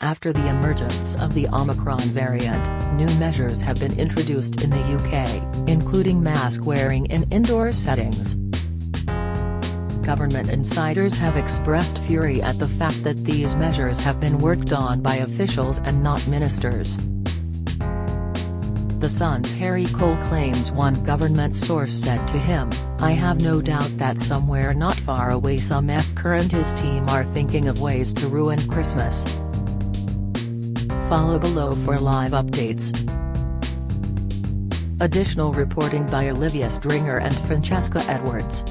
After the emergence of the Omicron variant, new measures have been introduced in the UK, including mask wearing in indoor settings. Government insiders have expressed fury at the fact that these measures have been worked on by officials and not ministers. The Sun's Harry Cole claims one government source said to him, "I have no doubt that somewhere not far away some F-ker and his team are thinking of ways to ruin Christmas." Follow below for live updates. Additional reporting by Olivia Stringer and Francesca Edwards.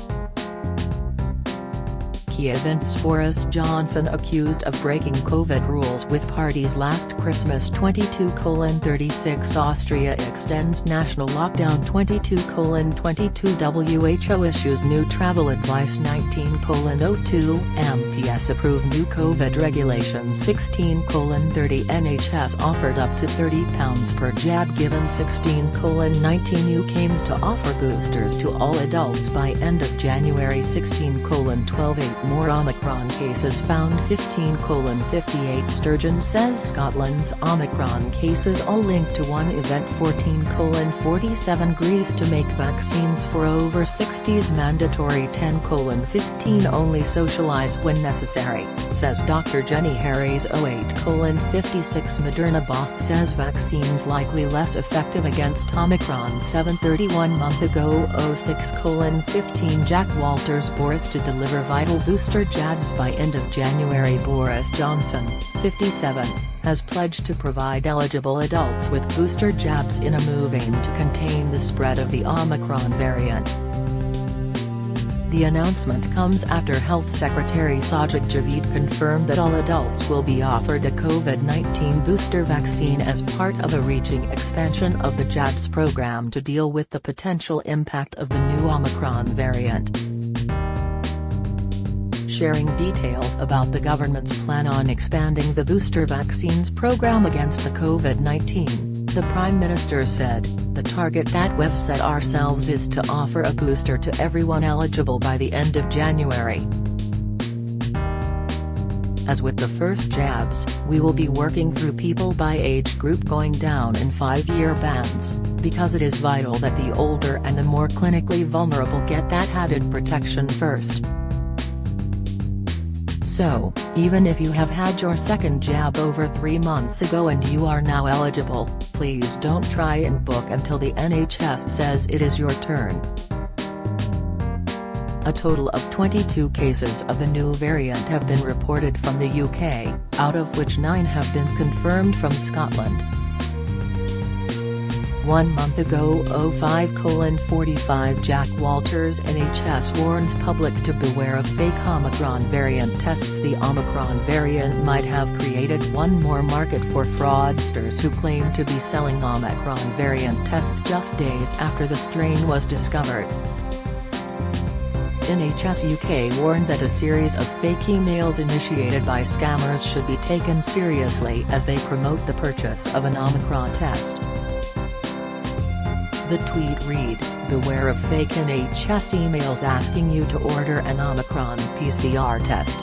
Key events: Boris Johnson accused of breaking COVID rules with parties last Christmas. 22:36 Austria extends national lockdown. 22:22 WHO issues new travel advice. 19:02 MPS approve new COVID regulations. 16:30 NHS offered up to £30 per jab given. 16:19 UK aims to offer boosters to all adults by end of January. 16:12 more Omicron cases found. 15:58 Sturgeon says Scotland's Omicron cases all linked to one event. 14:47 Greece to make vaccines for over 60s mandatory. 10:15 only socialise when necessary, says Dr. Jenny Harries. 08:56 Moderna boss says vaccines likely less effective against Omicron. 7:31 month ago. 06:15 Jack Walters Boris to deliver vital booster jabs by end of January. Boris Johnson, 57, has pledged to provide eligible adults with booster jabs in a move aimed to contain the spread of the Omicron variant. The announcement comes after Health Secretary Sajid Javid confirmed that all adults will be offered a COVID-19 booster vaccine as part of a reaching expansion of the jabs program to deal with the potential impact of the new Omicron variant. Sharing details about the government's plan on expanding the booster vaccines program against the COVID-19, the Prime Minister said, "The target that we've set ourselves is to offer a booster to everyone eligible by the end of January. As with the first jabs, we will be working through people by age group going down in 5-year bands, because it is vital that the older and the more clinically vulnerable get that added protection first. So, even if you have had your second jab over 3 months ago and you are now eligible, please don't try and book until the NHS says it is your turn." A total of 22 cases of the new variant have been reported from the UK, out of which 9 have been confirmed from Scotland. 1 month ago. 05:45 Jack Walters NHS warns public to beware of fake Omicron variant tests. The Omicron variant might have created one more market for fraudsters who claim to be selling Omicron variant tests just days after the strain was discovered. NHS UK warned that a series of fake emails initiated by scammers should be taken seriously as they promote the purchase of an Omicron test. The tweet read, "Beware of fake NHS emails asking you to order an Omicron PCR test.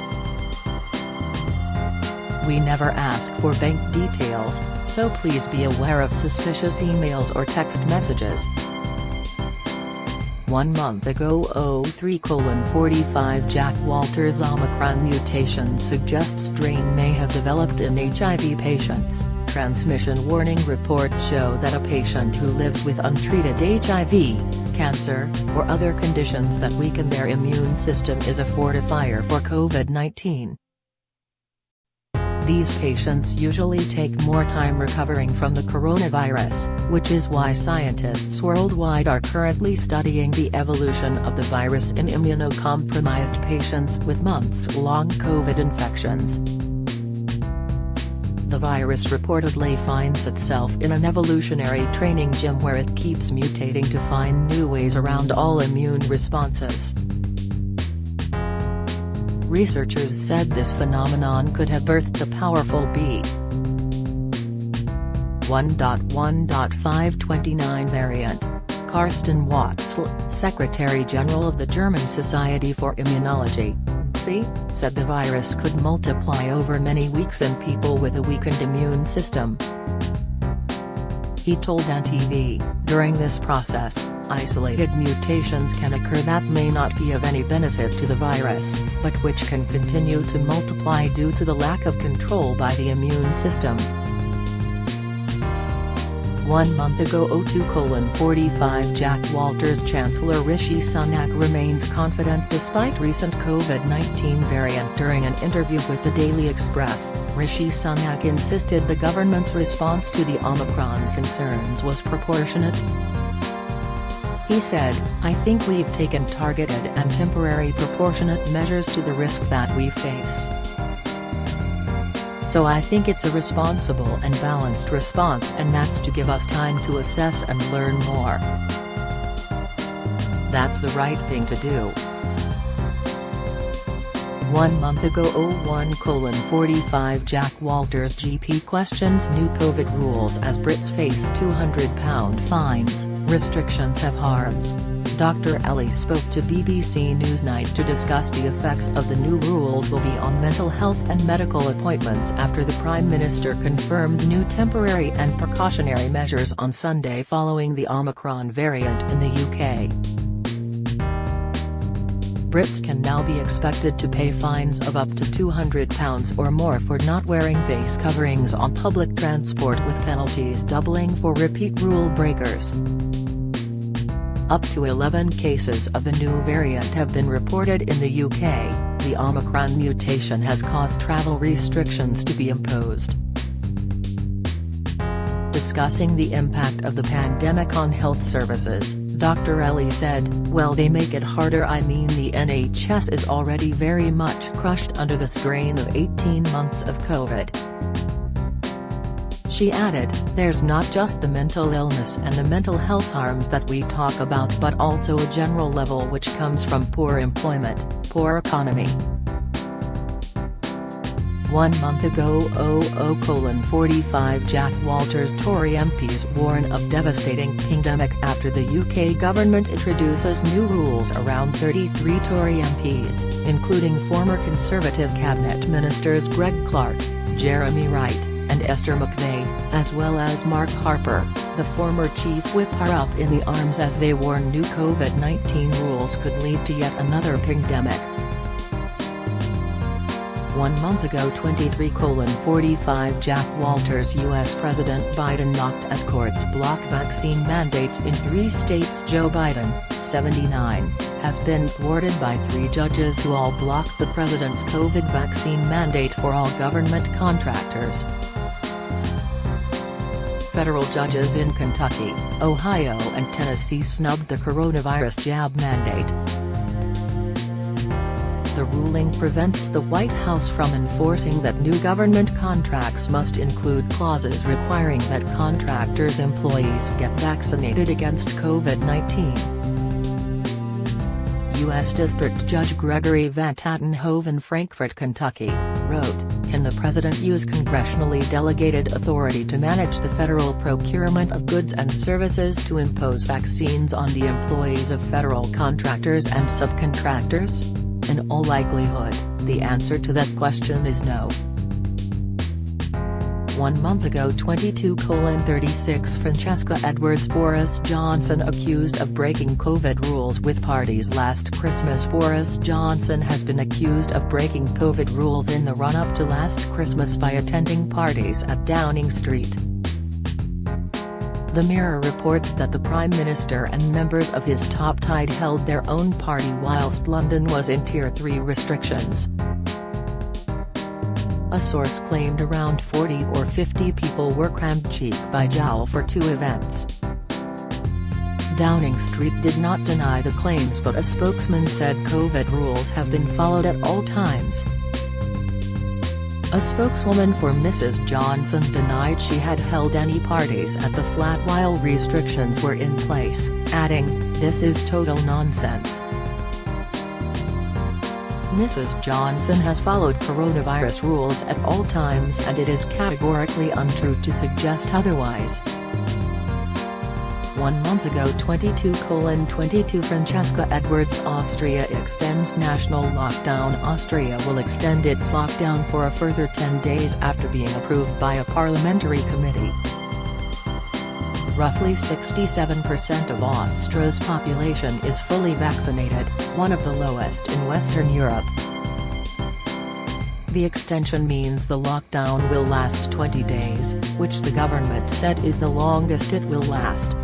We never ask for bank details, so please be aware of suspicious emails or text messages." 1 month ago. 03:45 Jack Walters Omicron mutation suggests strain may have developed in HIV patients. Transmission warning reports show that a patient who lives with untreated HIV, cancer, or other conditions that weaken their immune system is a fortifier for COVID-19. These patients usually take more time recovering from the coronavirus, which is why scientists worldwide are currently studying the evolution of the virus in immunocompromised patients with months-long COVID infections. The virus reportedly finds itself in an evolutionary training gym where it keeps mutating to find new ways around all immune responses. Researchers said this phenomenon could have birthed the powerful B.1.1.529 variant. Carsten Watzel, Secretary General of the German Society for Immunology, McAfee, said the virus could multiply over many weeks in people with a weakened immune system. He told NTV, during this process, isolated mutations can occur that may not be of any benefit to the virus, but which can continue to multiply due to the lack of control by the immune system. 1 month ago 02:45 Jack Walters Chancellor Rishi Sunak remains confident despite recent COVID-19 variant. During an interview with the Daily Express, Rishi Sunak insisted the government's response to the Omicron concerns was proportionate. He said, "I think we've taken targeted and temporary proportionate measures to the risk that we face. So I think it's a responsible and balanced response, and that's to give us time to assess and learn more. That's the right thing to do." 1 month ago 01:45 Jack Walters GP questions new COVID rules as Brits face £200 fines. Restrictions have harms. Dr. Ellie spoke to BBC Newsnight to discuss the effects of the new rules will be on mental health and medical appointments after the Prime Minister confirmed new temporary and precautionary measures on Sunday following the Omicron variant in the UK. Brits can now be expected to pay fines of up to £200 or more for not wearing face coverings on public transport, with penalties doubling for repeat rule breakers. Up to 11 cases of the new variant have been reported in the UK. The Omicron mutation has caused travel restrictions to be imposed. Discussing the impact of the pandemic on health services, Dr. Ellie said, "Well, they make it harder. I mean, the NHS is already very much crushed under the strain of 18 months of COVID." She added, "There's not just the mental illness and the mental health harms that we talk about, but also a general level which comes from poor employment, poor economy." 1 month ago 00:45 Jack Walters Tory MPs warn of devastating pandemic after the UK government introduces new rules around 33 Tory MPs, including former Conservative cabinet ministers Greg Clark, Jeremy Wright, and Esther McVey, as well as Mark Harper, the former chief whip, are up in the arms as they warn new COVID-19 rules could lead to yet another pandemic. 1 month ago 23:45 Jack Walters US President Biden knocked as courts block vaccine mandates in 3 states. Joe Biden, 79, has been thwarted by 3 judges who all blocked the president's COVID vaccine mandate for all government contractors. Federal judges in Kentucky, Ohio and Tennessee snubbed the coronavirus jab mandate. The ruling prevents the White House from enforcing that new government contracts must include clauses requiring that contractors' employees get vaccinated against COVID-19. U.S. District Judge Gregory Van Tatenhove in Frankfort, Kentucky, wrote, "Can the president use congressionally delegated authority to manage the federal procurement of goods and services to impose vaccines on the employees of federal contractors and subcontractors? In all likelihood, the answer to that question is no." 1 month ago 22:36 Francesca Edwards Boris Johnson accused of breaking COVID rules with parties last Christmas. Boris Johnson has been accused of breaking COVID rules in the run-up to last Christmas by attending parties at Downing Street. The Mirror reports that the Prime Minister and members of his top tide held their own party whilst London was in Tier 3 restrictions. A source claimed around 40 or 50 people were crammed cheek by jowl for 2 events. Downing Street did not deny the claims, but a spokesman said COVID rules have been followed at all times. A spokeswoman for Mrs. Johnson denied she had held any parties at the flat while restrictions were in place, adding, "This is total nonsense." Mrs. Johnson has followed coronavirus rules at all times, and it is categorically untrue to suggest otherwise. 1 month ago 22:22 Francesca Edwards Austria extends national lockdown. Austria will extend its lockdown for a further 10 days after being approved by a parliamentary committee. Roughly 67% of Austria's population is fully vaccinated, one of the lowest in Western Europe. The extension means the lockdown will last 20 days, which the government said is the longest it will last.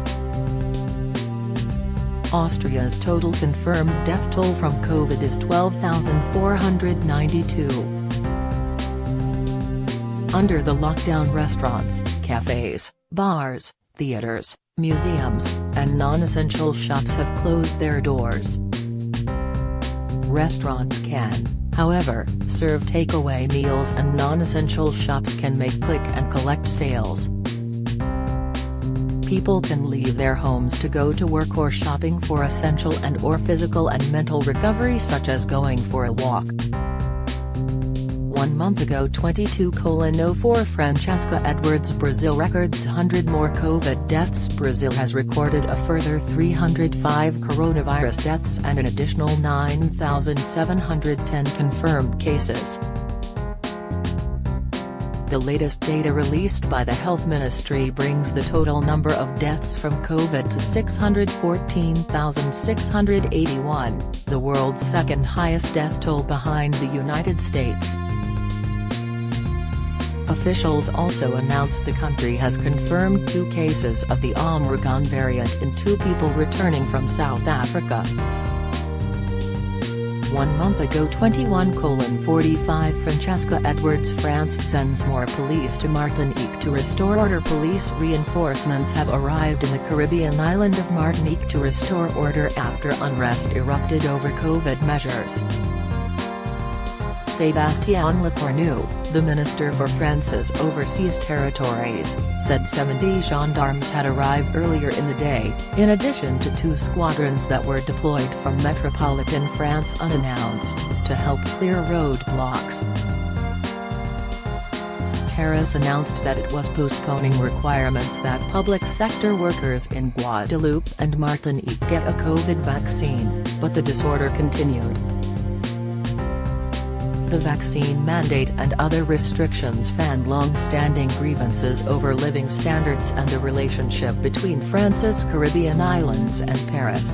Austria's total confirmed death toll from COVID is 12,492. Under the lockdown, restaurants, cafes, bars, theaters, museums, and non-essential shops have closed their doors. Restaurants can, however, serve takeaway meals and non-essential shops can make click-and-collect sales. People can leave their homes to go to work or shopping for essential and/or physical and mental recovery, such as going for a walk. 1 month ago 22:04 Francesca Edwards Brazil records 100 more COVID deaths. Brazil has recorded a further 305 coronavirus deaths and an additional 9,710 confirmed cases. The latest data released by the Health Ministry brings the total number of deaths from COVID to 614,681, the world's second highest death toll behind the United States. Officials also announced the country has confirmed 2 cases of the Omicron variant in 2 people returning from South Africa. 1 month ago 21:45 Francesca Edwards France sends more police to Martinique to restore order. Police reinforcements have arrived in the Caribbean island of Martinique to restore order after unrest erupted over COVID measures. Sébastien Lecornu, the Minister for France's overseas territories, said 70 gendarmes had arrived earlier in the day, in addition to 2 squadrons that were deployed from metropolitan France unannounced, to help clear roadblocks. Paris announced that it was postponing requirements that public sector workers in Guadeloupe and Martinique get a COVID vaccine, but the disorder continued. The vaccine mandate and other restrictions fanned long-standing grievances over living standards and the relationship between France's Caribbean islands and Paris.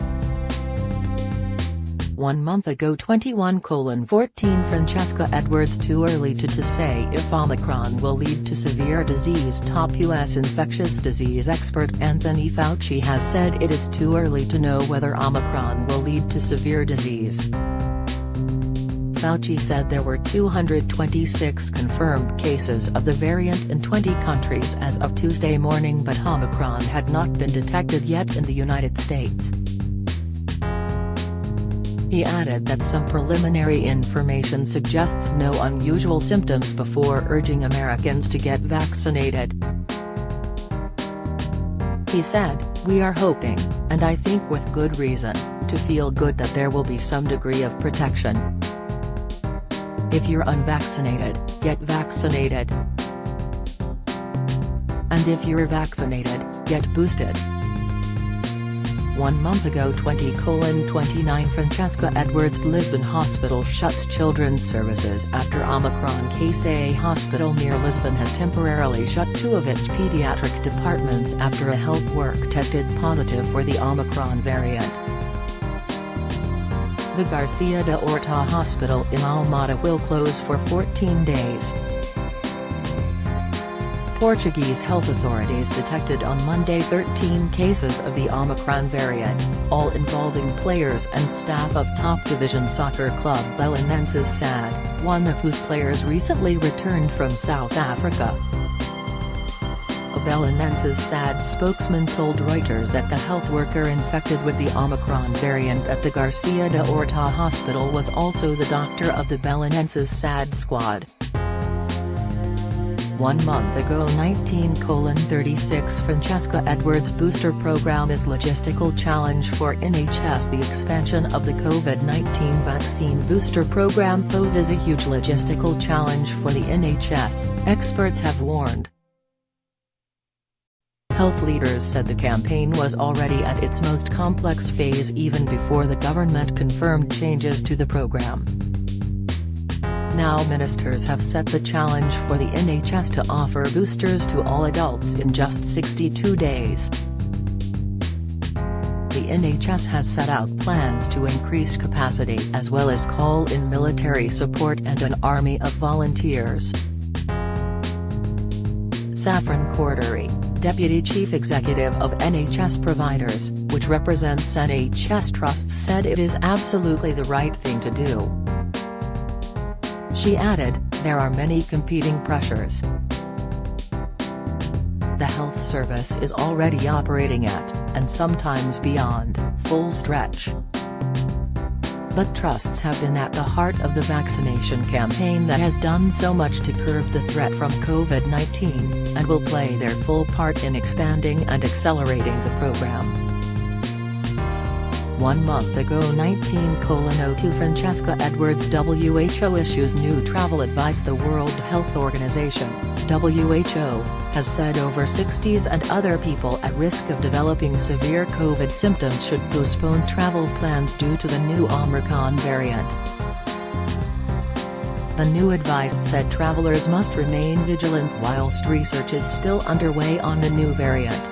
1 month ago 21:14 Francesca Edwards too early to say if Omicron will lead to severe disease. Top U.S. infectious disease expert Anthony Fauci has said it is too early to know whether Omicron will lead to severe disease. Fauci said there were 226 confirmed cases of the variant in 20 countries as of Tuesday morning, but Omicron had not been detected yet in the United States. He added that some preliminary information suggests no unusual symptoms before urging Americans to get vaccinated. He said, "We are hoping, and I think with good reason, to feel good that there will be some degree of protection. If you're unvaccinated, get vaccinated. And if you're vaccinated, get boosted." 1 month ago 20:29 Francesca Edwards Lisbon Hospital shuts children's services after Omicron case. A hospital near Lisbon has temporarily shut 2 of its pediatric departments after a health worker tested positive for the Omicron variant. The Garcia de Horta Hospital in Almada will close for 14 days. Portuguese health authorities detected on Monday 13 cases of the Omicron variant, all involving players and staff of top division soccer club Belenenses SAD, one of whose players recently returned from South Africa. A Belenenses SAD spokesman told Reuters that the health worker infected with the Omicron variant at the Garcia de Horta Hospital was also the doctor of the Belenenses SAD squad. 1 month ago 19:36 Francesca Edwards booster program is logistical challenge for NHS. The expansion of the COVID-19 vaccine booster program poses a huge logistical challenge for the NHS, experts have warned. Health leaders said the campaign was already at its most complex phase even before the government confirmed changes to the program. Now ministers have set the challenge for the NHS to offer boosters to all adults in just 62 days. The NHS has set out plans to increase capacity as well as call in military support and an army of volunteers. Saffron Cordery, Deputy Chief Executive of NHS Providers, which represents NHS trusts, said it is absolutely the right thing to do. She added, "There are many competing pressures. The health service is already operating at, and sometimes beyond, full stretch. But trusts have been at the heart of the vaccination campaign that has done so much to curb the threat from COVID-19, and will play their full part in expanding and accelerating the program." 1 month ago 19:02 Francesca Edwards. WHO issues new travel advice. The World Health Organization, WHO, has said over 60s and other people at risk of developing severe COVID symptoms should postpone travel plans due to the new Omicron variant. The new advice said travelers must remain vigilant whilst research is still underway on the new variant.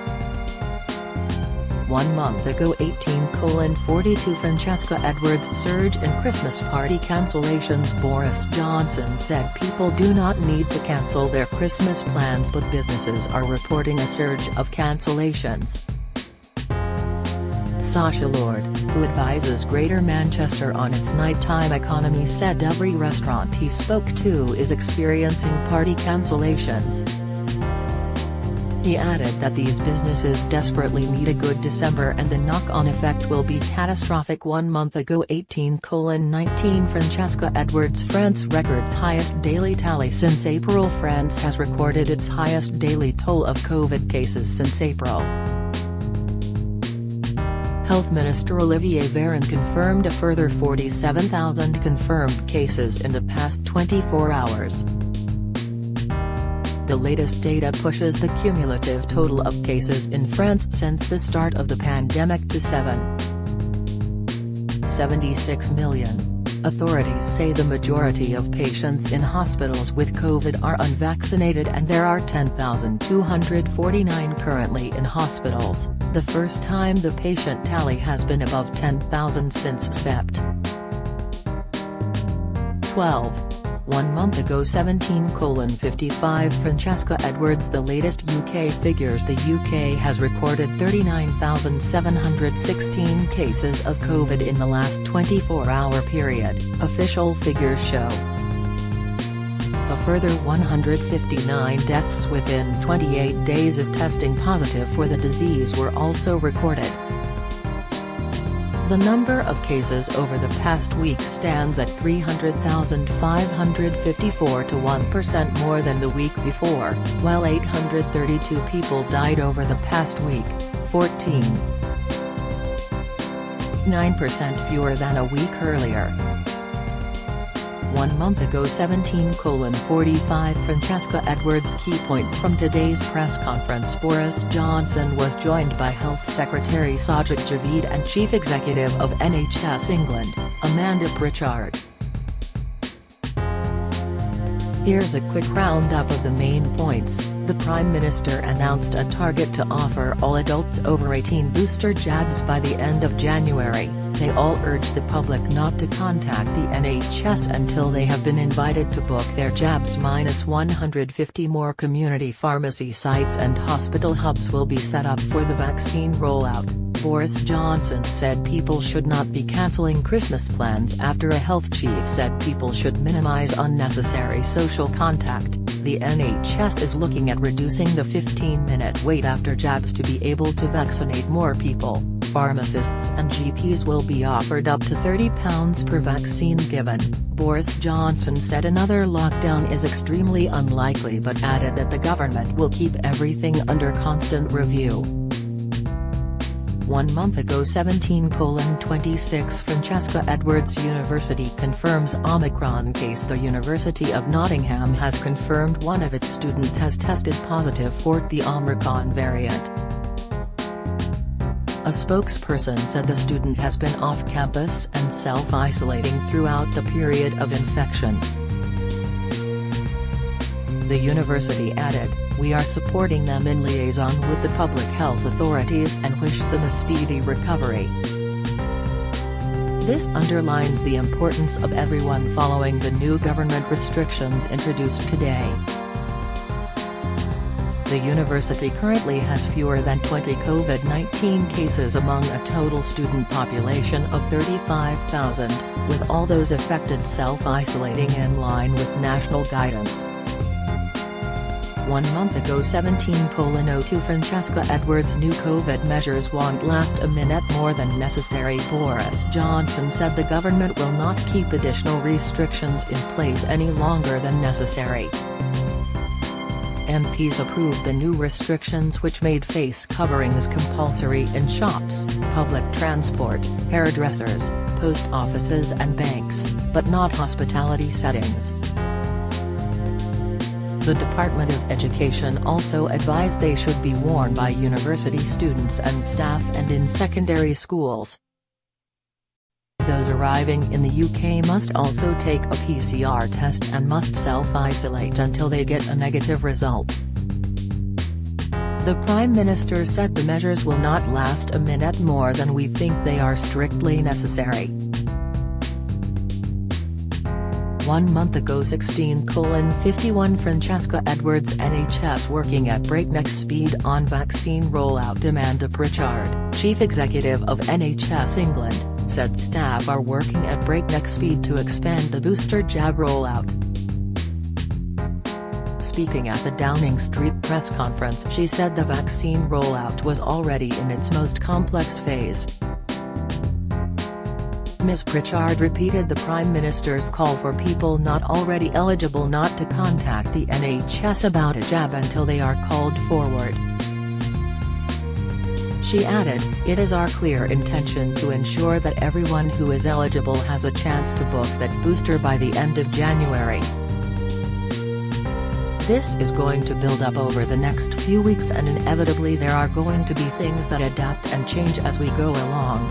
1 month ago 18:42 Francesca Edwards. Surge in Christmas party cancellations. Boris Johnson said people do not need to cancel their Christmas plans, but businesses are reporting a surge of cancellations. Sacha Lord, who advises Greater Manchester on its nighttime economy, said every restaurant he spoke to is experiencing party cancellations. He added that these businesses desperately need a good December and the knock-on effect will be catastrophic. 1 month ago 18:19 Francesca Edwards. France records highest daily tally since April. France has recorded its highest daily toll of COVID cases since April. Health Minister Olivier Véran confirmed a further 47,000 confirmed cases in the past 24 hours. The latest data pushes the cumulative total of cases in France since the start of the pandemic to 76 million. Authorities say the majority of patients in hospitals with COVID are unvaccinated and there are 10,249 currently in hospitals, the first time the patient tally has been above 10,000 since Sept. 12. 1 month ago 17:55 Francesca Edwards. The latest UK figures. The UK has recorded 39,716 cases of COVID in the last 24-hour period, official figures show. A further 159 deaths within 28 days of testing positive for the disease were also recorded. The number of cases over the past week stands at 300,554, to 1% more than the week before, while 832 people died over the past week, 14.9% fewer than a week earlier. 1 month ago 17:45 Francesca Edwards. Key points from today's press conference. Boris Johnson was joined by Health Secretary Sajid Javid and Chief Executive of NHS England, Amanda Pritchard. Here's a quick roundup of the main points. The Prime Minister announced a target to offer all adults over 18 booster jabs by the end of January. They all urged the public not to contact the NHS until they have been invited to book their jabs. 150 more community pharmacy sites and hospital hubs will be set up for the vaccine rollout. Boris Johnson said people should not be cancelling Christmas plans after a health chief said people should minimise unnecessary social contact. The NHS is looking at reducing the 15-minute wait after jabs to be able to vaccinate more people. Pharmacists and GPs will be offered up to £30 per vaccine given. Boris Johnson said another lockdown is extremely unlikely but added that the government will keep everything under constant review. 1 month ago 17:26 Francesca Edwards University confirms Omicron case. The University of Nottingham has confirmed one of its students has tested positive for the Omicron variant. A spokesperson said the student has been off campus and self-isolating throughout the period of infection. The university added, "We are supporting them in liaison with the public health authorities and wish them a speedy recovery." This underlines the importance of everyone following the new government restrictions introduced today. The university currently has fewer than 20 COVID-19 cases among a total student population of 35,000, with all those affected self-isolating in line with national guidance. 1 month ago 17:02 Francesca Edwards' new COVID measures won't last a minute more than necessary. Boris Johnson said the government will not keep additional restrictions in place any longer than necessary. MPs approved the new restrictions which made face coverings compulsory in shops, public transport, hairdressers, post offices and banks, but not hospitality settings. The Department of Education also advised they should be worn by university students and staff and in secondary schools. Those arriving in the UK must also take a PCR test and must self-isolate until they get a negative result. The Prime Minister said the measures will not last a minute more than we think they are strictly necessary. 1 month ago 16:51 Francesca Edwards NHS working at breakneck speed on vaccine rollout. Amanda Pritchard, Chief Executive of NHS England, said staff are working at breakneck speed to expand the booster jab rollout. Speaking at the Downing Street press conference, she said the vaccine rollout was already in its most complex phase. Ms. Pritchard repeated the Prime Minister's call for people not already eligible not to contact the NHS about a jab until they are called forward. She added, "It is our clear intention to ensure that everyone who is eligible has a chance to book that booster by the end of January. This is going to build up over the next few weeks and inevitably there are going to be things that adapt and change as we go along."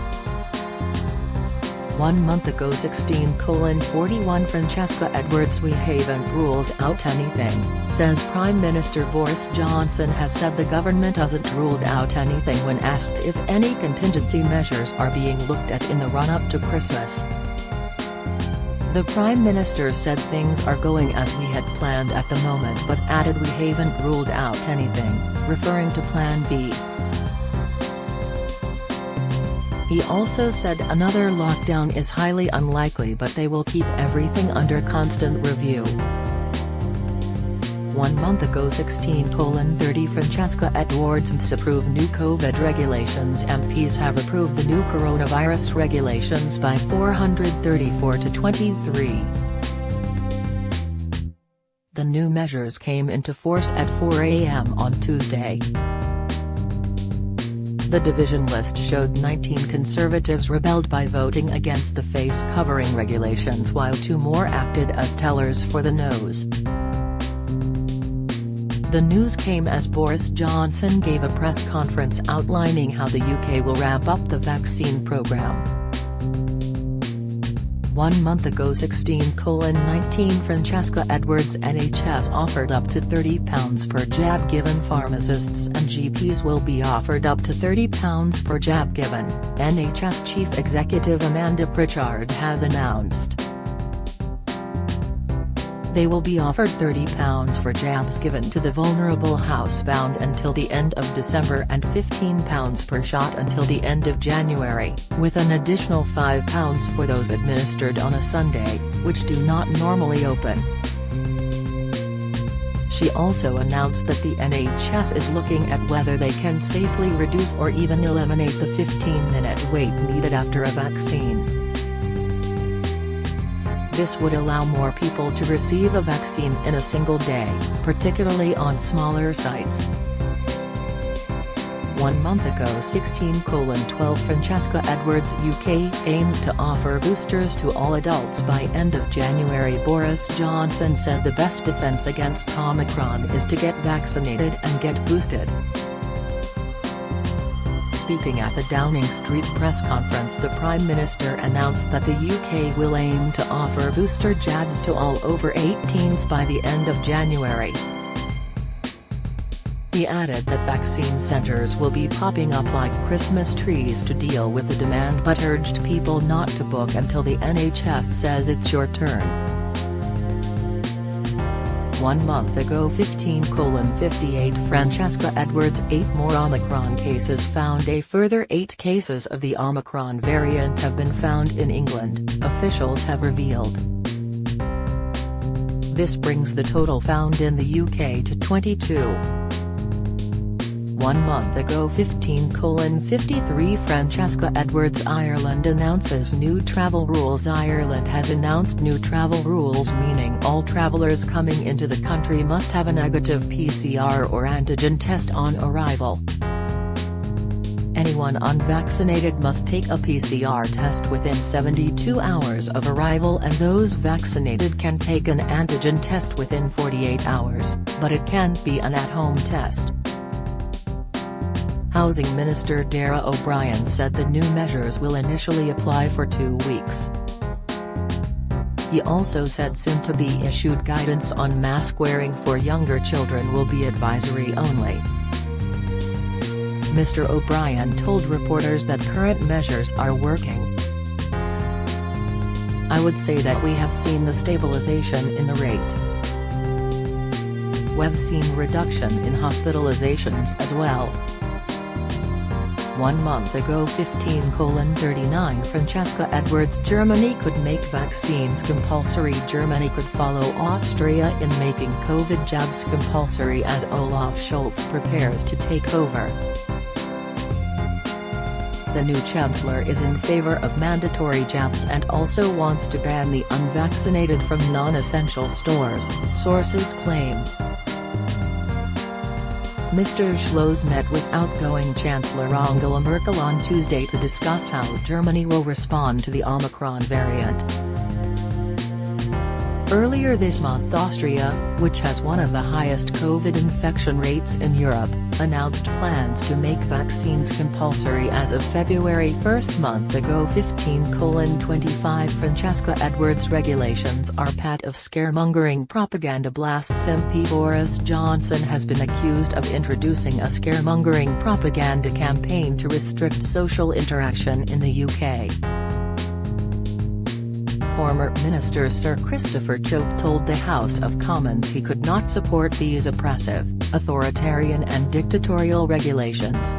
1 month ago 16:41 Francesca Edwards We haven't rules out anything, says Prime Minister Boris Johnson has said the government hasn't ruled out anything when asked if any contingency measures are being looked at in the run-up to Christmas. The Prime Minister said things are going as we had planned at the moment but added we haven't ruled out anything, referring to Plan B. He also said another lockdown is highly unlikely but they will keep everything under constant review. 1 month ago 16:30 Francesca Edwards approved new COVID regulations. MPs have approved the new coronavirus regulations by 434 to 23. The new measures came into force at 4 a.m. on Tuesday. The division list showed 19 Conservatives rebelled by voting against the face covering regulations while 2 more acted as tellers for the noes. The news came as Boris Johnson gave a press conference outlining how the UK will ramp up the vaccine programme. 1 month ago 16:19 Francesca Edwards NHS offered up to £30 per jab given. Pharmacists and GPs will be offered up to £30 per jab given, NHS Chief Executive Amanda Pritchard has announced. They will be offered £30 for jabs given to the vulnerable housebound until the end of December and £15 per shot until the end of January, with an additional £5 for those administered on a Sunday, which do not normally open. She also announced that the NHS is looking at whether they can safely reduce or even eliminate the 15-minute wait needed after a vaccine. This would allow more people to receive a vaccine in a single day, particularly on smaller sites. 1 month ago 16:12 Francesca Edwards UK aims to offer boosters to all adults by end of January. Boris Johnson said the best defense against Omicron is to get vaccinated and get boosted. Speaking at the Downing Street press conference, the Prime Minister announced that the UK will aim to offer booster jabs to all over 18s by the end of January. He added that vaccine centres will be popping up like Christmas trees to deal with the demand, but urged people not to book until the NHS says it's your turn. 1 month ago 15:58 Francesca Edwards. 8 more Omicron cases found. A further 8 cases of the Omicron variant have been found in England, officials have revealed. This brings the total found in the UK to 22. 1 month ago 15:53 Francesca Edwards. Ireland announces new travel rules. Ireland has announced new travel rules, meaning all travellers coming into the country must have a negative PCR or antigen test on arrival. Anyone unvaccinated must take a PCR test within 72 hours of arrival, and those vaccinated can take an antigen test within 48 hours, but it can't be an at-home test. Housing Minister Darragh O'Brien said the new measures will initially apply for 2 weeks. He also said soon-to-be-issued guidance on mask wearing for younger children will be advisory only. Mr. O'Brien told reporters that current measures are working. "I would say that we have seen the stabilization in the rate. We've seen reduction in hospitalizations as well." 1 month ago 15:39 Francesca Edwards. Germany could make vaccines compulsory. Germany could follow Austria in making COVID jabs compulsory as Olaf Scholz prepares to take over. The new chancellor is in favor of mandatory jabs and also wants to ban the unvaccinated from non-essential stores, sources claim. Mr. Scholz met with outgoing Chancellor Angela Merkel on Tuesday to discuss how Germany will respond to the Omicron variant. Earlier this month Austria, which has one of the highest COVID infection rates in Europe, announced plans to make vaccines compulsory as of February 1. Month ago 15:25 Francesca Edwards. Regulations are part of scaremongering propaganda blasts. MP Boris Johnson has been accused of introducing a scaremongering propaganda campaign to restrict social interaction in the UK. Former Minister Sir Christopher Chope told the House of Commons he could not support these oppressive, authoritarian and dictatorial regulations.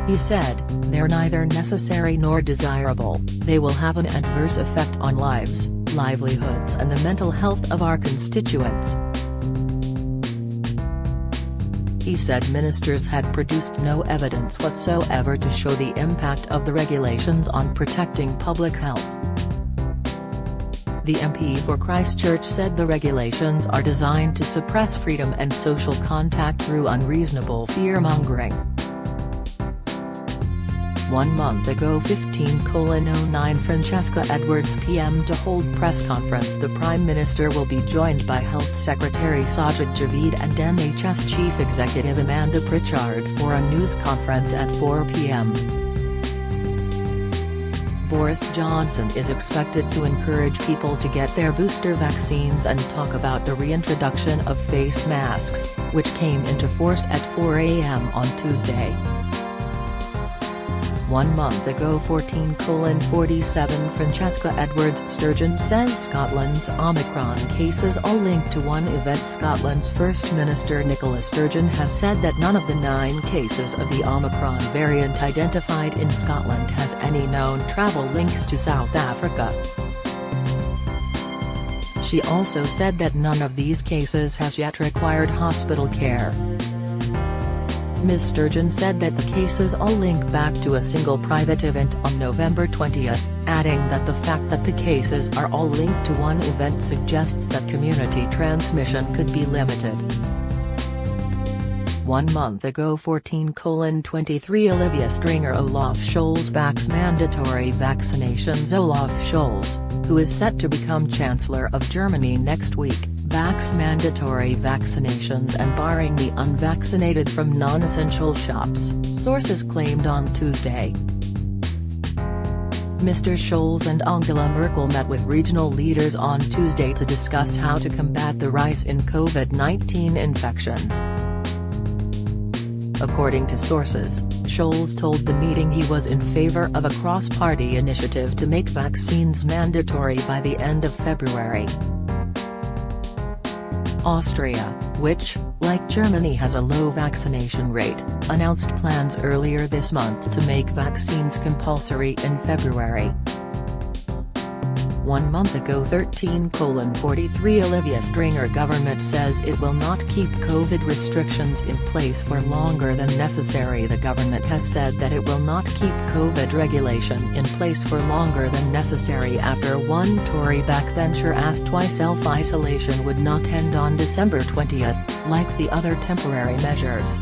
He said, "They're neither necessary nor desirable, they will have an adverse effect on lives, livelihoods and the mental health of our constituents." He said ministers had produced no evidence whatsoever to show the impact of the regulations on protecting public health. The MP for Christchurch said the regulations are designed to suppress freedom and social contact through unreasonable fear-mongering. 1 month ago 15:09 Francesca Edwards. PM to hold press conference. The Prime Minister will be joined by Health Secretary Sajid Javid and NHS Chief Executive Amanda Pritchard for a news conference at 4 p.m. Boris Johnson is expected to encourage people to get their booster vaccines and talk about the reintroduction of face masks, which came into force at 4 a.m. on Tuesday. 1 month ago 14:47 Francesca Edwards. Sturgeon says Scotland's Omicron cases all linked to one event. Scotland's First Minister Nicola Sturgeon has said that none of the 9 cases of the Omicron variant identified in Scotland has any known travel links to South Africa. She also said that none of these cases has yet required hospital care. Ms. Sturgeon said that the cases all link back to a single private event on November 20, adding that the fact that the cases are all linked to one event suggests that community transmission could be limited. 1 month ago 14:23 Olivia Stringer Olaf Scholz backs mandatory vaccinations. Olaf Scholz, who is set to become Chancellor of Germany next week, backs mandatory vaccinations and barring the unvaccinated from non-essential shops, sources claimed on Tuesday. Mr. Scholz and Angela Merkel met with regional leaders on Tuesday to discuss how to combat the rise in COVID-19 infections. According to sources, Scholz told the meeting he was in favor of a cross-party initiative to make vaccines mandatory by the end of February. Austria, which, like Germany has a low vaccination rate, announced plans earlier this month to make vaccines compulsory in February. 1 month ago 13:43 Olivia Stringer government says it will not keep COVID restrictions in place for longer than necessary. The government has said that it will not keep COVID regulation in place for longer than necessary after one Tory backbencher asked why self-isolation would not end on December 20, like the other temporary measures.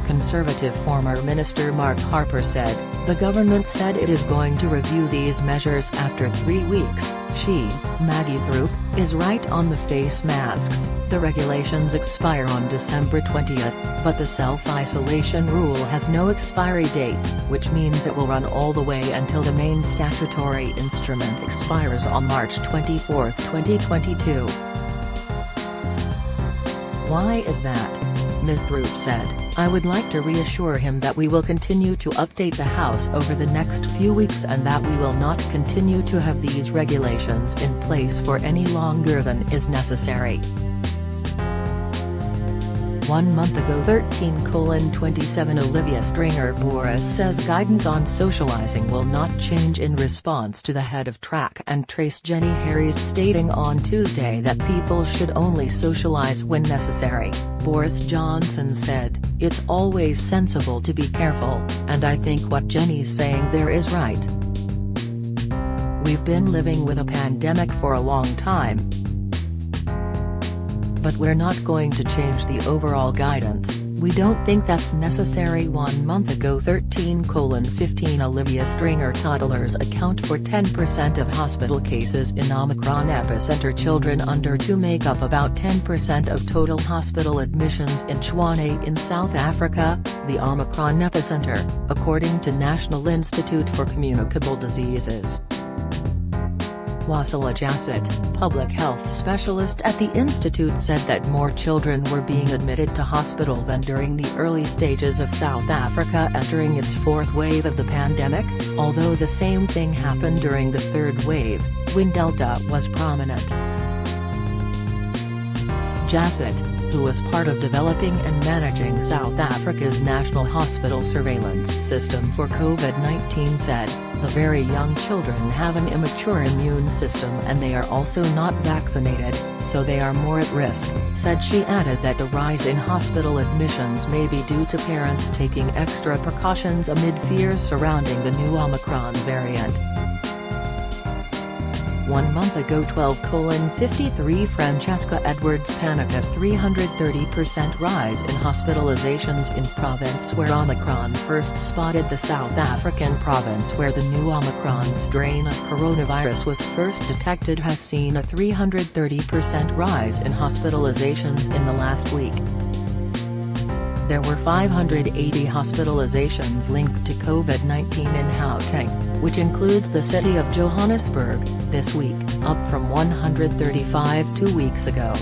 Conservative former Minister Mark Harper said, "The government said it is going to review these measures after 3 weeks." She, Maggie Thorpe, is right on the face masks. The regulations expire on December 20, but the self-isolation rule has no expiry date, which means it will run all the way until the main statutory instrument expires on March 24, 2022. Why is that? Ms. Thorpe said, "I would like to reassure him that we will continue to update the House over the next few weeks and that we will not continue to have these regulations in place for any longer than is necessary." 1 month ago 13:27 Olivia Stringer Boris says guidance on socializing will not change in response to the head of Track and Trace Jenny Harries stating on Tuesday that people should only socialize when necessary. Boris Johnson said, "It's always sensible to be careful, and I think what Jenny's saying there is right. We've been living with a pandemic for a long time, but we're not going to change the overall guidance. We don't think that's necessary." 1 month ago 13:15 Olivia Stringer toddlers account for 10% of hospital cases in Omicron epicenter. Children under 2 make up about 10% of total hospital admissions in Tshwane in South Africa, the Omicron epicenter, according to National Institute for Communicable Diseases. Wasila Jassat, public health specialist at the institute, said that more children were being admitted to hospital than during the early stages of South Africa entering its 4th wave of the pandemic, although the same thing happened during the 3rd wave, when Delta was prominent. Jassat, who was part of developing and managing South Africa's national hospital surveillance system for COVID-19, said, "The very young children have an immature immune system and they are also not vaccinated, so they are more at risk." She added that the rise in hospital admissions may be due to parents taking extra precautions amid fears surrounding the new Omicron variant. 1 month ago 12:53 Francesca Edwards panics 330% rise in hospitalizations in province where Omicron first spotted. The South African province where the new Omicron strain of coronavirus was first detected has seen a 330% rise in hospitalizations in the last week. There were 580 hospitalizations linked to COVID-19 in Gauteng, which includes the city of Johannesburg, this week, up from 135 2 weeks ago.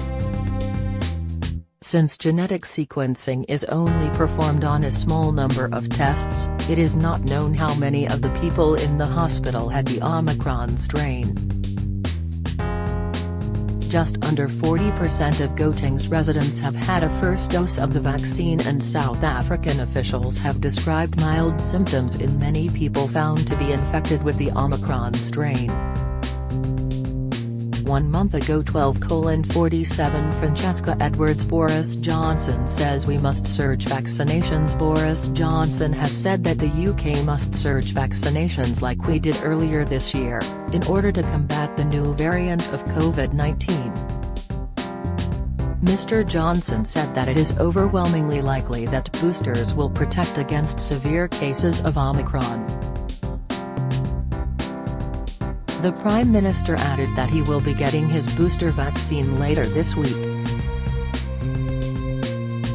Since genetic sequencing is only performed on a small number of tests, it is not known how many of the people in the hospital had the Omicron strain. Just under 40% of Gauteng's residents have had a first dose of the vaccine, and South African officials have described mild symptoms in many people found to be infected with the Omicron strain. 1 month ago 12:47 Francesca Edwards Boris Johnson says we must surge vaccinations. Boris Johnson has said that the UK must surge vaccinations like we did earlier this year, in order to combat the new variant of COVID-19. Mr. Johnson said that it is overwhelmingly likely that boosters will protect against severe cases of Omicron. The Prime Minister added that he will be getting his booster vaccine later this week.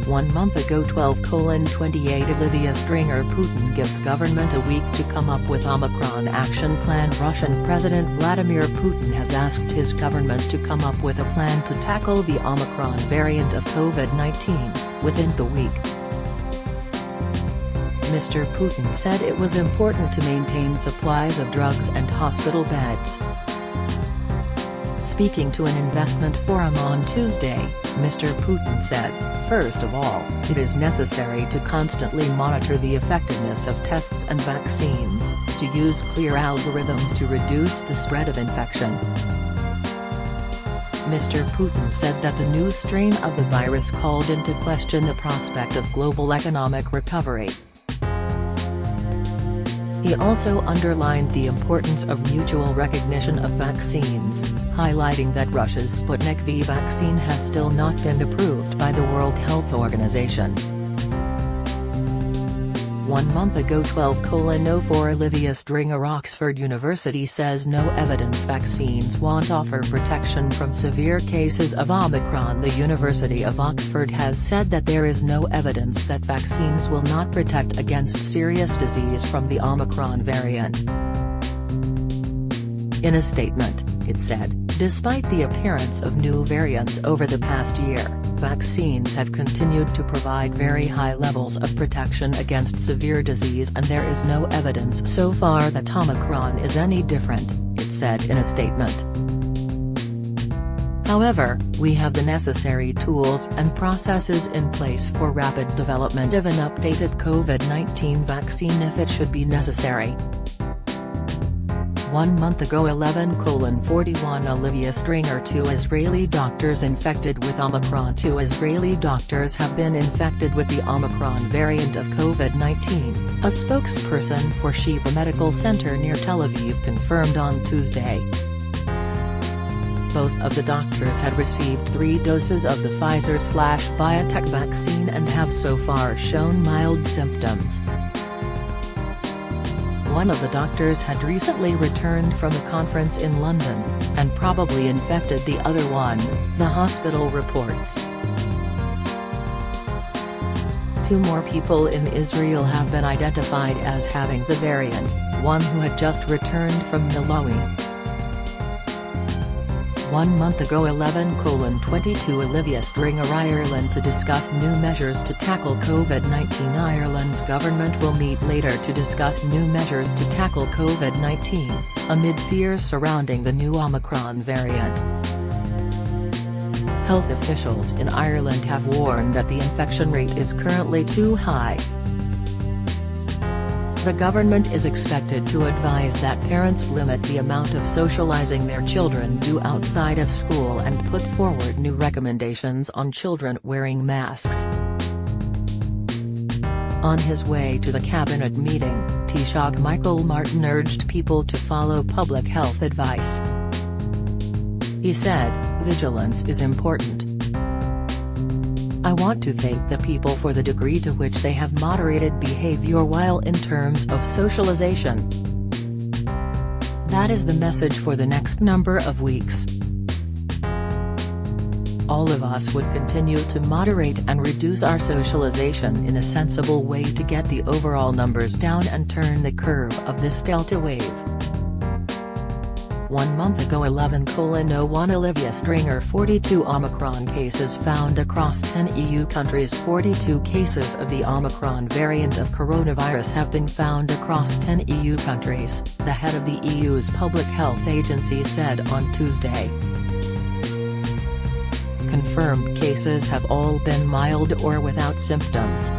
1 month ago 12:28 Olivia Stringer Putin gives government a week to come up with Omicron action plan. Russian President Vladimir Putin has asked his government to come up with a plan to tackle the Omicron variant of COVID-19, within the week. Mr. Putin said it was important to maintain supplies of drugs and hospital beds. Speaking to an investment forum on Tuesday, Mr. Putin said, "First of all, it is necessary to constantly monitor the effectiveness of tests and vaccines, to use clear algorithms to reduce the spread of infection." Mr. Putin said that the new strain of the virus called into question the prospect of global economic recovery. He also underlined the importance of mutual recognition of vaccines, highlighting that Russia's Sputnik V vaccine has still not been approved by the World Health Organization. 1 month ago 12:04 Olivia Stringer Oxford University says no evidence vaccines won't offer protection from severe cases of Omicron. The University of Oxford has said that there is no evidence that vaccines will not protect against serious disease from the Omicron variant. In a statement, it said, "Despite the appearance of new variants over the past year, vaccines have continued to provide very high levels of protection against severe disease and there is no evidence so far that Omicron is any different," it said in a statement. However, we have the necessary tools and processes in place for rapid development of an updated COVID-19 vaccine if it should be necessary. 1 month ago 11:41 Olivia Stringer 2 Israeli doctors infected with Omicron. 2 Israeli doctors have been infected with the Omicron variant of COVID-19, a spokesperson for Sheba Medical Center near Tel Aviv confirmed on Tuesday. Both of the doctors had received 3 doses of the Pfizer/BioNTech vaccine and have so far shown mild symptoms. One of the doctors had recently returned from a conference in London, and probably infected the other one, the hospital reports. 2 more people in Israel have been identified as having the variant, one who had just returned from Malawi. 1 month ago 11:22 Olivia Stringer Ireland to discuss new measures to tackle COVID-19. Ireland's government will meet later to discuss new measures to tackle COVID-19, amid fears surrounding the new Omicron variant. Health officials in Ireland have warned that the infection rate is currently too high. The government is expected to advise that parents limit the amount of socializing their children do outside of school and put forward new recommendations on children wearing masks. On his way to the cabinet meeting, Taoiseach Michael Martin urged people to follow public health advice. He said, "Vigilance is important. I want to thank the people for the degree to which they have moderated behavior while in terms of socialization. That is the message for the next number of weeks. All of us would continue to moderate and reduce our socialization in a sensible way to get the overall numbers down and turn the curve of this Delta wave." 1 month ago 11:01 Olivia Stringer 42 Omicron cases found across 10 EU countries. 42 cases of the Omicron variant of coronavirus have been found across 10 EU countries, the head of the EU's Public Health Agency said on Tuesday. Confirmed cases have all been mild or without symptoms.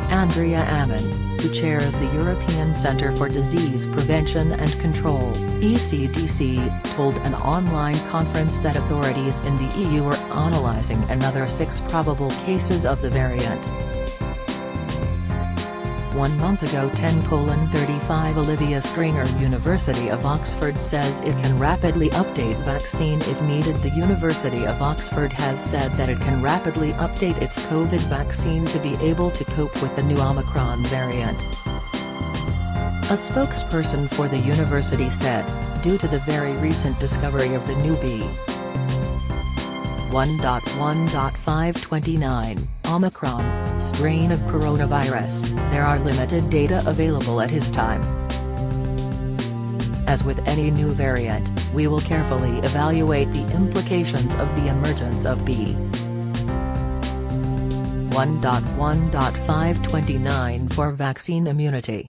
Andrea Ammon, who chairs the European Centre for Disease Prevention and Control (ECDC), told an online conference that authorities in the EU are analysing another 6 probable cases of the variant. 1 month ago 10:35 Olivia Stringer University of Oxford says it can rapidly update vaccine if needed. The University of Oxford has said that it can rapidly update its COVID vaccine to be able to cope with the new Omicron variant. A spokesperson for the university said, due to the very recent discovery of the new B.1.1.529, Omicron, strain of coronavirus, there are limited data available at his time. As with any new variant, we will carefully evaluate the implications of the emergence of B.1.1.529 for vaccine immunity.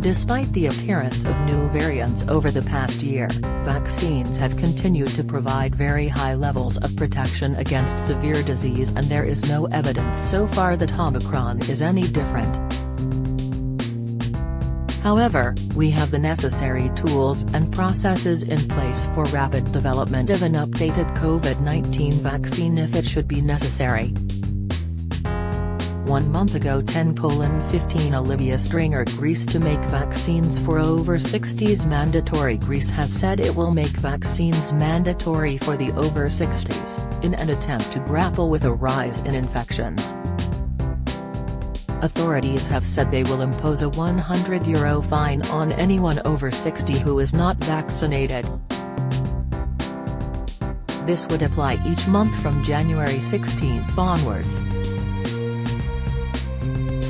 Despite the appearance of new variants over the past year, vaccines have continued to provide very high levels of protection against severe disease, and there is no evidence so far that Omicron is any different. However, we have the necessary tools and processes in place for rapid development of an updated COVID-19 vaccine if it should be necessary. 1 month ago 10:15 Olivia Stringer Greece to make vaccines for over 60s mandatory. Greece has said it will make vaccines mandatory for the over 60s, in an attempt to grapple with a rise in infections. Authorities have said they will impose a €100 fine on anyone over 60 who is not vaccinated. This would apply each month from January 16 onwards.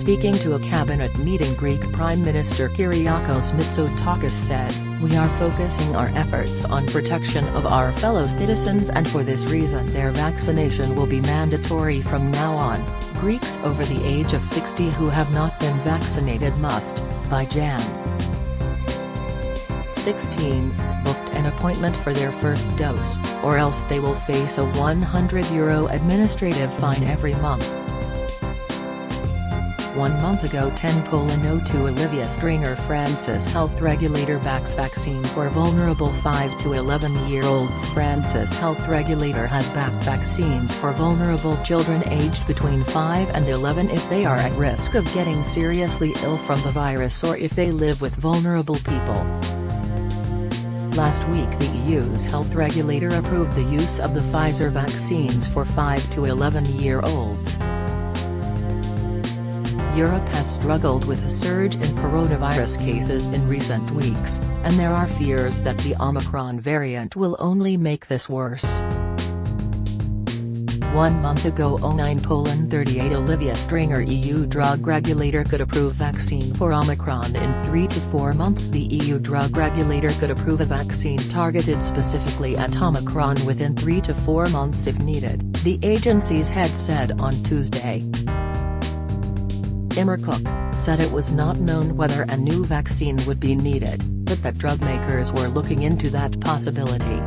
Speaking to a cabinet meeting, Greek Prime Minister Kyriakos Mitsotakis said, "We are focusing our efforts on protection of our fellow citizens, and for this reason their vaccination will be mandatory from now on. Greeks over the age of 60 who have not been vaccinated must, by Jan. 16, booked an appointment for their first dose, or else they will face a €100 administrative fine every month." 1 month ago 10:02 Olivia Stringer France's health regulator backs vaccine for vulnerable 5 to 11-year-olds. France's health regulator has backed vaccines for vulnerable children aged between 5 and 11 if they are at risk of getting seriously ill from the virus or if they live with vulnerable people. Last week the EU's health regulator approved the use of the Pfizer vaccines for 5 to 11-year-olds. Europe has struggled with a surge in coronavirus cases in recent weeks, and there are fears that the Omicron variant will only make this worse. 1 month ago 09:38 Olivia Stringer EU drug regulator could approve vaccine for Omicron in 3 to 4 months. The EU drug regulator could approve a vaccine targeted specifically at Omicron within 3 to 4 months if needed, the agency's head said on Tuesday. Imre Cook said it was not known whether a new vaccine would be needed, but that drug makers were looking into that possibility.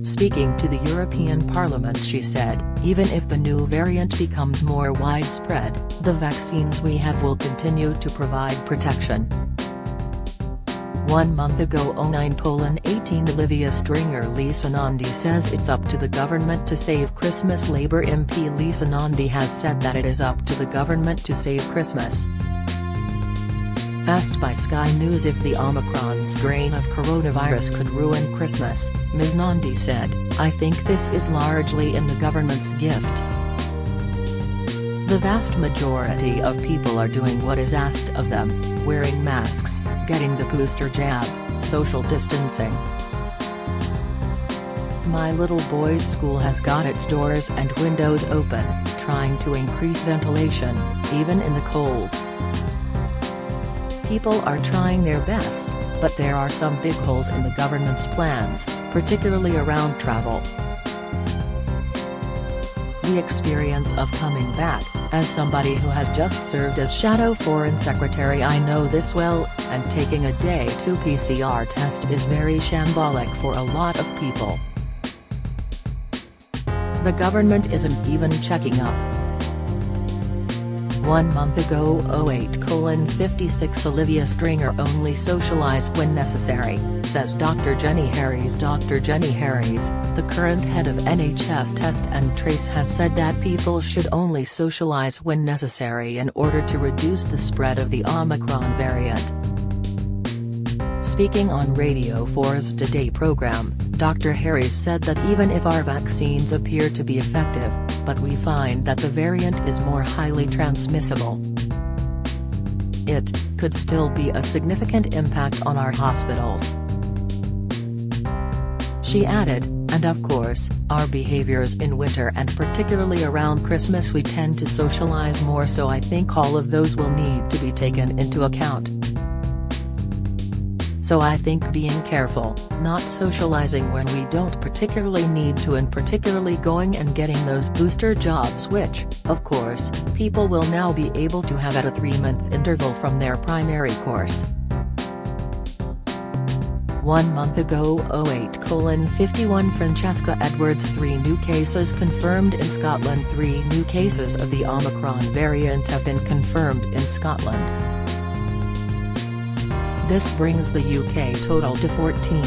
Speaking to the European Parliament, she said, "Even if the new variant becomes more widespread, the vaccines we have will continue to provide protection." 1 month ago 09:18 Olivia Stringer Lisa Nandi says it's up to the government to save Christmas. Labour MP Lisa Nandi has said that it is up to the government to save Christmas. Asked by Sky News if the Omicron strain of coronavirus could ruin Christmas, Ms. Nandi said, "I think this is largely in the government's gift. The vast majority of people are doing what is asked of them, wearing masks, getting the booster jab, social distancing. My little boy's school has got its doors and windows open, trying to increase ventilation, even in the cold. People are trying their best, but there are some big holes in the government's plans, particularly around travel. The experience of coming back, as somebody who has just served as Shadow Foreign Secretary, I know this well, and taking a day 2 PCR test is very shambolic for a lot of people. The government isn't even checking up. 1 month ago. 08:56 Olivia Stringer only socialize when necessary, says Dr. Jenny Harries. Dr. Jenny Harries, the current head of NHS Test and Trace, has said that people should only socialize when necessary in order to reduce the spread of the Omicron variant. Speaking on Radio 4's Today program, Dr. Harries said that even if our vaccines appear to be effective, but we find that the variant is more highly transmissible, it could still be a significant impact on our hospitals. She added, and of course, our behaviors in winter and particularly around Christmas, we tend to socialize more, so I think all of those will need to be taken into account. So I think being careful, not socializing when we don't particularly need to, and particularly going and getting those booster jobs, which, of course, people will now be able to have at a 3-month interval from their primary course. 1 month ago. 08:51 Francesca Edwards. 3 new cases confirmed in Scotland. 3 new cases of the Omicron variant have been confirmed in Scotland. This brings the UK total to 14.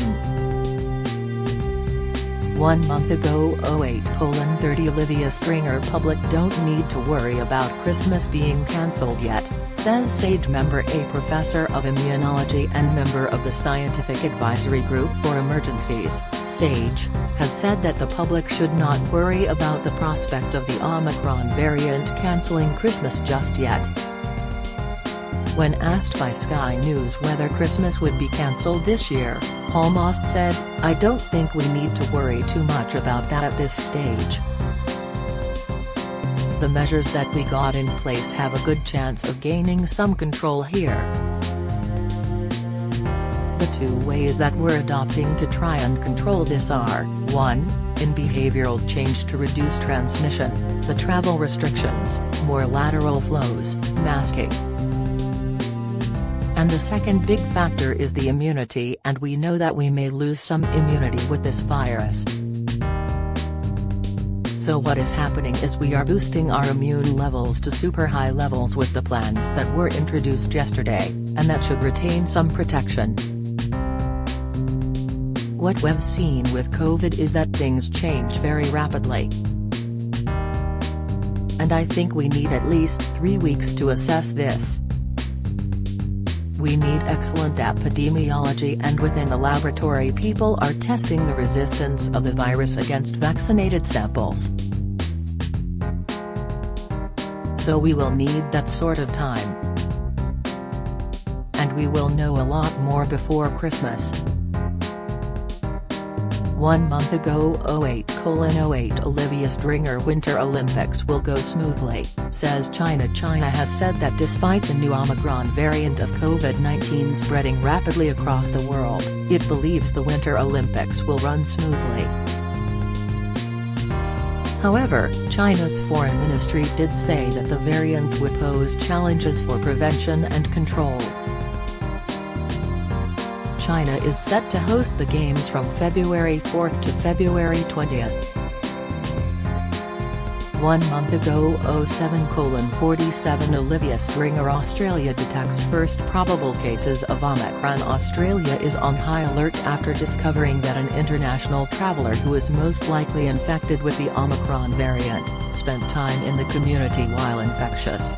1 month ago. 08:30 Olivia Stringer. Public don't need to worry about Christmas being cancelled yet, says SAGE member, a professor of immunology and member of the Scientific Advisory Group for Emergencies. SAGE has said that the public should not worry about the prospect of the Omicron variant cancelling Christmas just yet. When asked by Sky News whether Christmas would be cancelled this year, Almost said, "I don't think we need to worry too much about that at this stage. The measures that we got in place have a good chance of gaining some control here. The 2 ways that we're adopting to try and control this are, 1, in behavioral change to reduce transmission, the travel restrictions, more lateral flows, masking. And the second big factor is the immunity, and we know that we may lose some immunity with this virus. So what is happening is we are boosting our immune levels to super high levels with the plans that were introduced yesterday, and that should retain some protection. What we've seen with COVID is that things change very rapidly. And I think we need at least 3 weeks to assess this. We need excellent epidemiology, and within the laboratory people are testing the resistance of the virus against vaccinated samples. So we will need that sort of time. And we will know a lot more before Christmas. 1 month ago. 08:08 Olivia Stringer. Winter Olympics will go smoothly, says China. China has said that despite the new Omicron variant of COVID-19 spreading rapidly across the world, it believes the Winter Olympics will run smoothly. However, China's foreign ministry did say that the variant would pose challenges for prevention and control. China is set to host the Games from February 4 to February 20. 1 month ago. 07:47 Olivia Stringer. Australia detects first probable cases of Omicron. Australia is on high alert after discovering that an international traveller who is most likely infected with the Omicron variant, spent time in the community while infectious.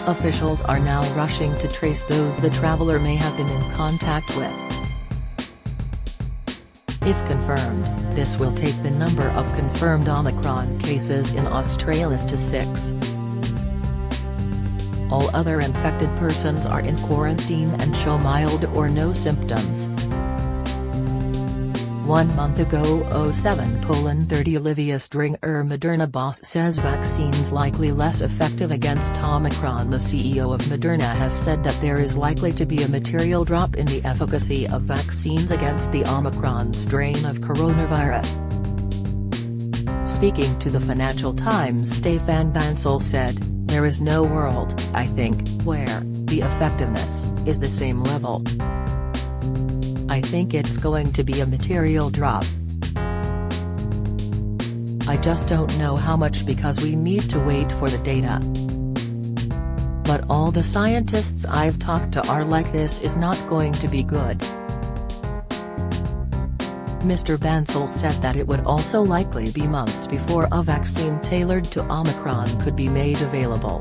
Officials are now rushing to trace those the traveller may have been in contact with. If confirmed, this will take the number of confirmed Omicron cases in Australia to 6. All other infected persons are in quarantine and show mild or no symptoms. 1 month ago. 07:30 Olivia Stringer. Moderna boss says vaccines likely less effective against Omicron. The CEO of Moderna has said that there is likely to be a material drop in the efficacy of vaccines against the Omicron strain of coronavirus. Speaking to the Financial Times, Stefan Bancel said, "There is no world, I think, where the effectiveness is the same level. I think it's going to be a material drop." I just don't know how much because we need to wait for the data. But all the scientists I've talked to are like this is not going to be good. Mr. Bansal said that it would also likely be months before a vaccine tailored to Omicron could be made available.